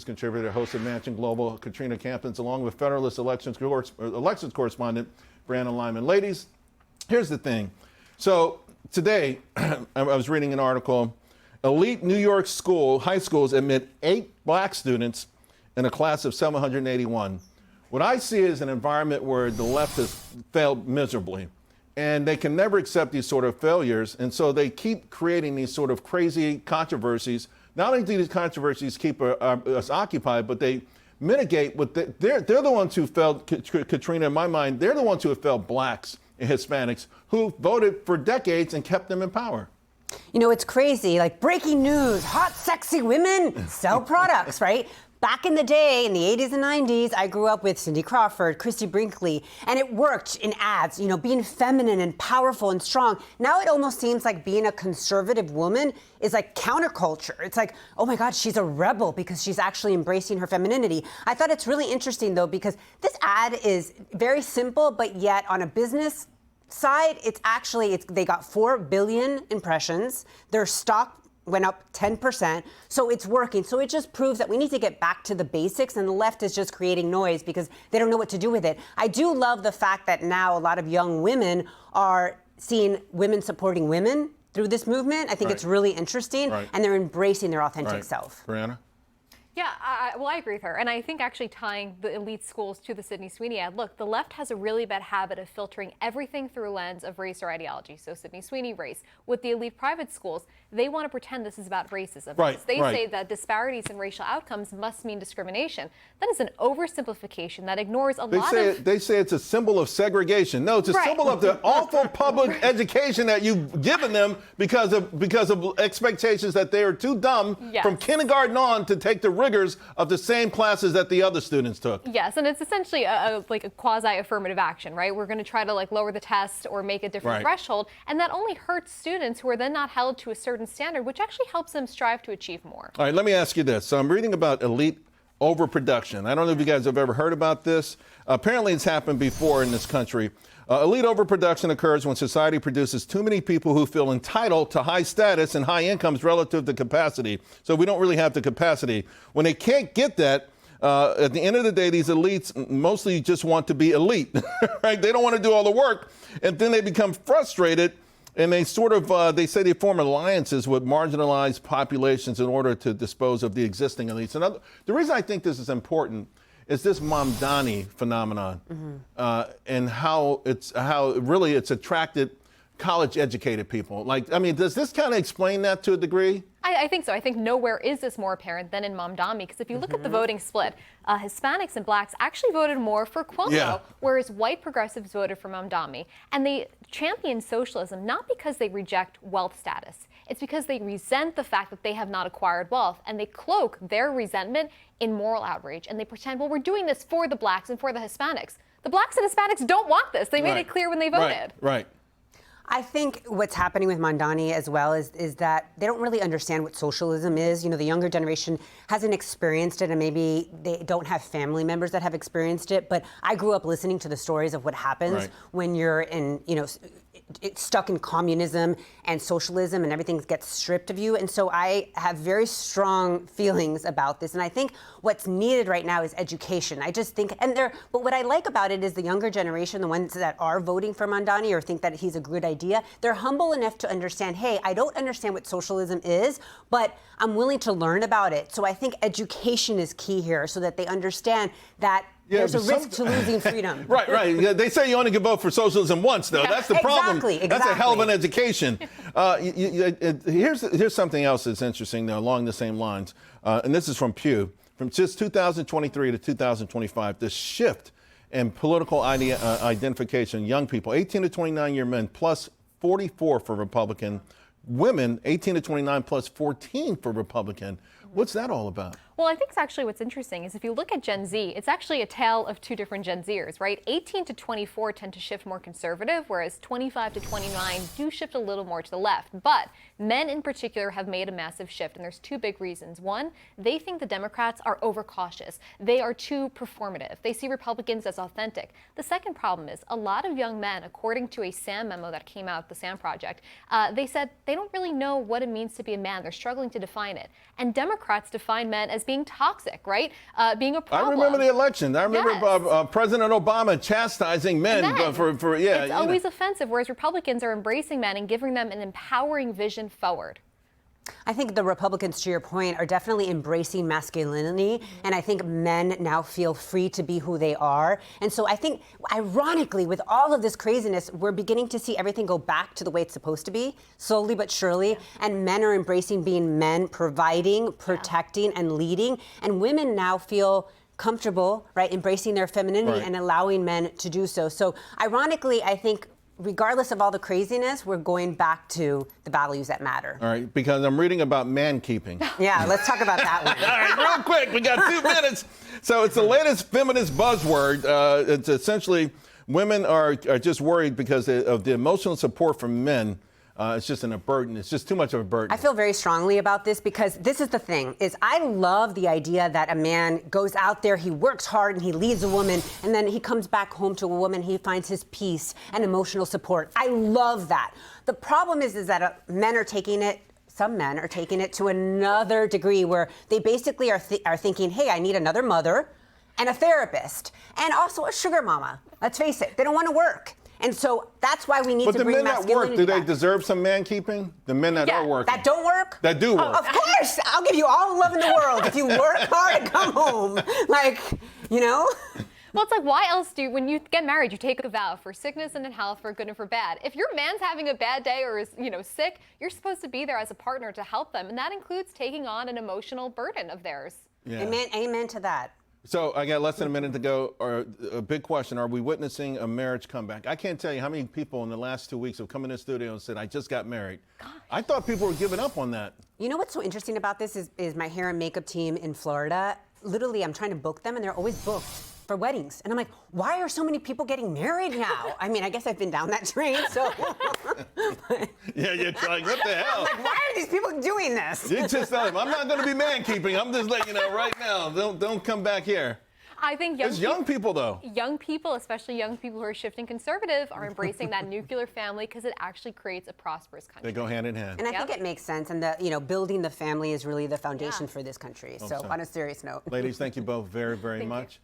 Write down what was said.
Contributor, host of Mansion Global, Katrina Campins, along with Federalist elections correspondent, Brianna, Lyman. Ladies, here's the thing. So today, I was reading an article. Elite New York high schools admit 8 black students in a class of 781. What I see is an environment where the left has failed miserably, and they can never accept these sort of failures, and so they keep creating these sort of crazy controversies. Not only do these controversies keep us occupied, but they mitigate what they're the ones who failed, Katrina, in my mind, they're the ones who have failed blacks and Hispanics who voted for decades and kept them in power. You know, it's crazy, like breaking news, hot, sexy women sell products, right? Back in the day, in the 80s and 90s, I grew up with Cindy Crawford, Christy Brinkley, and it worked in ads, you know, being feminine and powerful and strong. Now it almost seems like being a conservative woman is like counterculture. It's like, oh my God, she's a rebel because she's actually embracing her femininity. I thought it's really interesting, though, because this ad is very simple, but yet on a business side, they got 4 billion impressions. Their stock went up 10%, so it's working. So it just proves that we need to get back to the basics, and the left is just creating noise because they don't know what to do with it. I do love the fact that now a lot of young women are seeing women supporting women through this movement. I think it's really interesting, and they're embracing their authentic self. Brianna? Yeah, well, I agree with her. And I think actually tying the elite schools to the Sydney Sweeney ad, look, the left has a really bad habit of filtering everything through a lens of race or ideology. So Sydney Sweeney, race. With the elite private schools, they want to pretend this is about racism. They say that disparities in racial outcomes must mean discrimination. That is an oversimplification that ignores They say it's a symbol of segregation. No, it's a symbol of the awful public education that you've given them because of expectations that they are too dumb from kindergarten on to take the rigors of the same classes that the other students took. Yes, and it's essentially like a quasi-affirmative action, right? We're going to try to lower the test or make a different threshold, and that only hurts students who are then not held to a certain standard, which actually helps them strive to achieve more. All right, let me ask you this. So I'm reading about elite overproduction. I don't know if you guys have ever heard about this. Apparently it's happened before in this country. Elite overproduction occurs when society produces too many people who feel entitled to high status and high incomes relative to capacity. So we don't really have the capacity. When they can't get that, at the end of the day, these elites mostly just want to be elite, right? They don't want to do all the work, and then they become frustrated, and they sort of, they say they form alliances with marginalized populations in order to dispose of the existing elites. And the reason I think this is important is this Mamdani phenomenon, and how it's attracted college-educated people. Like, I mean, does this kind of explain that to a degree? I think so. I think nowhere is this more apparent than in Mamdani, because if you look at the voting split, Hispanics and blacks actually voted more for Cuomo, whereas white progressives voted for Mamdani. And they champion socialism not because they reject wealth status. It's because they resent the fact that they have not acquired wealth, and they cloak their resentment in moral outrage. And they pretend, well, we're doing this for the blacks and for the Hispanics. The blacks and Hispanics don't want this. They made it clear when they voted. Right. I think what's happening with Mamdani as well is that they don't really understand what socialism is. You know, the younger generation hasn't experienced it, and maybe they don't have family members that have experienced it. But I grew up listening to the stories of what happens when you're in, you know, stuck in communism and socialism, and everything gets stripped of you. And so I have very strong feelings about this. And I think what's needed right now is education. I just think, but what I like about it is the younger generation, the ones that are voting for Mamdani or think that he's a good idea, they're humble enough to understand, hey, I don't understand what socialism is, but I'm willing to learn about it. So I think education is key here so that they understand that there's a risk to losing freedom. Right. Yeah, they say you only can vote for socialism once, though. That's the problem. Exactly. That's a hell of an education. Here's something else that's interesting, though, along the same lines. And this is from Pew. From just 2023 to 2025, the shift in political identification, young people, 18 to 29-year men, plus 44 for Republican. Women, 18 to 29, plus 14 for Republican. What's that all about? Well, I think it's actually what's interesting is if you look at Gen Z, it's actually a tale of two different Gen Zers, right? 18 to 24 tend to shift more conservative, whereas 25 to 29 do shift a little more to the left. But men in particular have made a massive shift, and there's two big reasons. One, they think the Democrats are overcautious. They are too performative. They see Republicans as authentic. The second problem is a lot of young men, according to a SAM memo that came out, the SAM Project, they said they don't really know what it means to be a man. They're struggling to define it. And Democrats define men as being toxic, right? Being a I problem. remember the election. I remember Yes. President Obama chastising men yeah. It's always offensive, whereas Republicans are embracing men and giving them an empowering vision forward. I think the Republicans, to your point, are definitely embracing masculinity, and I think men now feel free to be who they are. And so I think, ironically, with all of this craziness, we're beginning to see everything go back to the way it's supposed to be, slowly but surely, and men are embracing being men, providing, protecting, and leading, and women now feel comfortable, right, embracing their femininity and allowing men to do so. So ironically, I think regardless of all the craziness, we're going back to the values that matter. All right, because I'm reading about man keeping. Yeah, let's talk about that one. All right, real quick, we got 2 minutes. So it's the latest feminist buzzword. It's essentially women are just worried because of the emotional support from men. It's just a burden. It's just too much of a burden. I feel very strongly about this because this is the thing, is I love the idea that a man goes out there, he works hard and he leads a woman, and then he comes back home to a woman, he finds his peace and emotional support. I love that. The problem is that men are taking it, some men are taking it to another degree where they basically are thinking, hey, I need another mother and a therapist and also a sugar mama. Let's face it, they don't want to work. And so that's why we need to bring masculinity back. But the men that work, do they deserve some man keeping? The men that are working. That don't work? That do work. Of course. I'll give you all the love in the world if you work hard and come home. Like, you know? Well, it's like, why else when you get married, you take a vow for sickness and in health, for good and for bad. If your man's having a bad day or is, sick, you're supposed to be there as a partner to help them. And that includes taking on an emotional burden of theirs. Yeah. Amen to that. So I got less than a minute to go. A big question, are we witnessing a marriage comeback? I can't tell you how many people in the last 2 weeks have come in the studio and said, I just got married. Gosh. I thought people were giving up on that. You know what's so interesting about this is my hair and makeup team in Florida. Literally, I'm trying to book them and they're always booked for weddings. And I'm like, why are so many people getting married now? I mean, I guess I've been down that train, so. Yeah, you're like, what the hell? I'm like, why are these people doing this? You just tell them, I'm not going to be man keeping. I'm just letting you know right now. Don't come back here. I think young people, though. Young people, especially young people who are shifting conservative, are embracing that nuclear family because it actually creates a prosperous country. They go hand in hand. And I think it makes sense. And building the family is really the foundation for this country. So on a serious note. Ladies, thank you both very, very much.